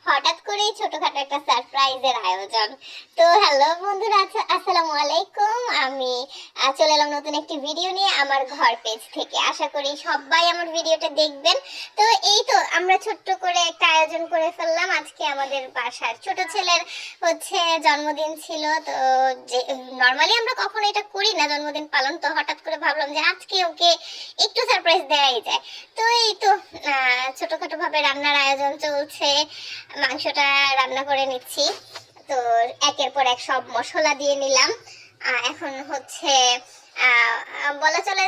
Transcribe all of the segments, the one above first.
হঠাৎ করেই ছোটখাটো একটা সারপ্রাইজের আয়োজন। তো হ্যালো বন্ধুরা, আসসালামু আলাইকুম। আমি চলে এলাম নতুন একটি ভিডিও নিয়ে আমার ঘর পেজ থেকে। আশা করি সবাই আমার ভিডিওটা দেখবেন। তো এই তো আমরা ছোট্ট করে একটা আয়োজন করে ফেললাম। আজকে আমাদের বাসার ছোট ছেলের জন্মদিন ছিল। তো যে নর্মালি আমরা কখনো এটা করি না জন্মদিন পালন, তো হঠাৎ করে ভাবলাম যে আজকে ওকে একটু সারপ্রাইজ দেওয়াই যায়। তো এই তো ছোটখাটো ভাবে রান্নার আয়োজন চলছে। মাংসটা রান্না করে নিচ্ছি। তো একের পর এক সব মশলা দিয়ে নিলাম। এখন বলা চলে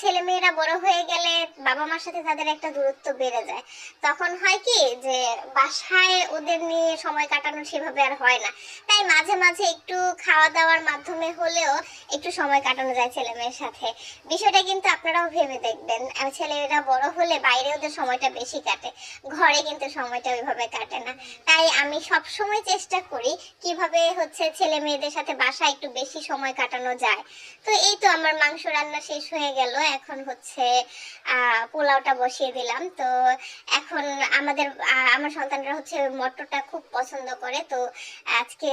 ছেলে মেয়েরা বড় হয়ে গেলে বাবা মার সাথে তাদের একটা দূরত্ব বেড়ে যায়। তখন হয় কি যে বাসায় ওদের নিয়ে সময় কাটানো সেভাবে আর হয় না। তাই মাঝে মাঝে একটু খাওয়া দাওয়ার মাধ্যমে হলেও একটু সময় কাটানো যায় ছেলে মেয়ের সাথে। বিষয়টা কিন্তু আপনারাও ভেবে দেখবেন, ছেলেরা বড় হলে বাইরে ওদের সময়টা বেশি কাটে, ঘরে কিন্তু সময়টা ওইভাবে কাটে না। তাই আমি সব সময় চেষ্টা করি কিভাবে ছেলে মেয়েদের সাথে বাসায় একটু বেশি সময় কাটানো যায়। তো এই তো আমার মাংস রান্না শেষ হয়ে গেল। এখন পোলাওটা বসিয়ে দিলাম। তো এখন আমার সন্তানরা মটরটা খুব পছন্দ করে। তো আজকে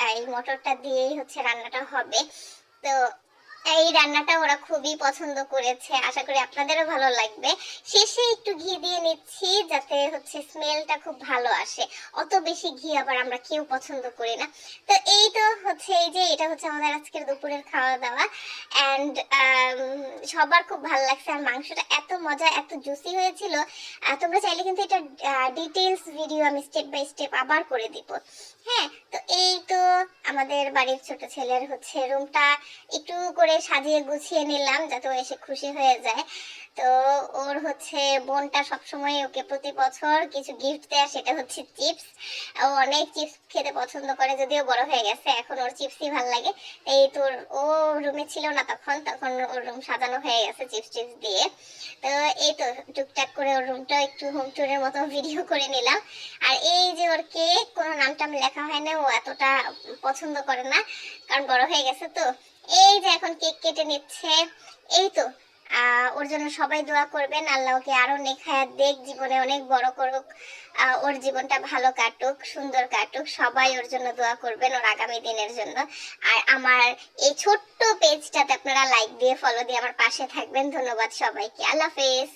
এই মটরটা দিয়েই রান্নাটা হবে। তো এই রান্নাটা ওরা খুবই পছন্দ করেছে, আশা করি আপনাদেরও ভালো লাগবে। শেষে একটু ঘি দিয়ে নিচ্ছি যাতে স্মেলটা খুব ভালো আসে। অত বেশি ঘি আবার আমরা কেউ পছন্দ করি না। তো এই তো এই যে এটা আমাদের আজকের দুপুরের খাওয়া দাওয়া। অ্যান্ড সবার খুব ভালো লাগছে। আর মাংসটা এত মজা, এত জুসি হয়েছিল। তোমরা চাইলে কিন্তু এটা ডিটেইলস ভিডিও আমি স্টেপ বাই স্টেপ আবার করে দিব। হ্যাঁ, তো এই তো আমাদের বাড়ির ছোট ছেলের রুমটা একটু করে সাজিয়ে গুছিয়ে নিলাম যাতে ও এসে খুশি হয়ে যায়। তো ওর বোনটা সবসময় ওকে প্রতি বছর কিছু গিফট দেয়, সেটা চিপস। ও অনেক চিপস খেতে পছন্দ করে, যদিও বড় হয়ে গেছে, এখন ওর চিপসই ভালো লাগে। এই তোর ও রুমে ছিল না তখন ওর রুম সাজানো হয়ে গেছে চিপস টিপস দিয়ে। তো এই তো টুকটাক করে ওর রুমটা একটু হোম ট্যুরের মতো ভিডিও করে নিলাম। আর এই যে ওর কেক, কোনো নাম টাম লেখা হয় না, ও এতটা পছন্দ করে না কারণ বড় হয়ে গেছে। তো এই যে এখন কেক কেটে নিচ্ছে। এই তো ওর জন্য সবাই দোয়া করবেন, আল্লাহ ওকে আরো নেক হায়াত দেখ, জীবনে অনেক বড় করুক, ওর জীবনটা ভালো কাটুক, সুন্দর কাটুক। সবাই ওর জন্য দোয়া করবেন, ওর আগামী দিনের জন্য। আর আমার এই ছোট্ট পেজটাতে আপনারা লাইক দিয়ে ফলো দিয়ে আমার পাশে থাকবেন। ধন্যবাদ সবাইকে। আল্লাহ হাফেজ।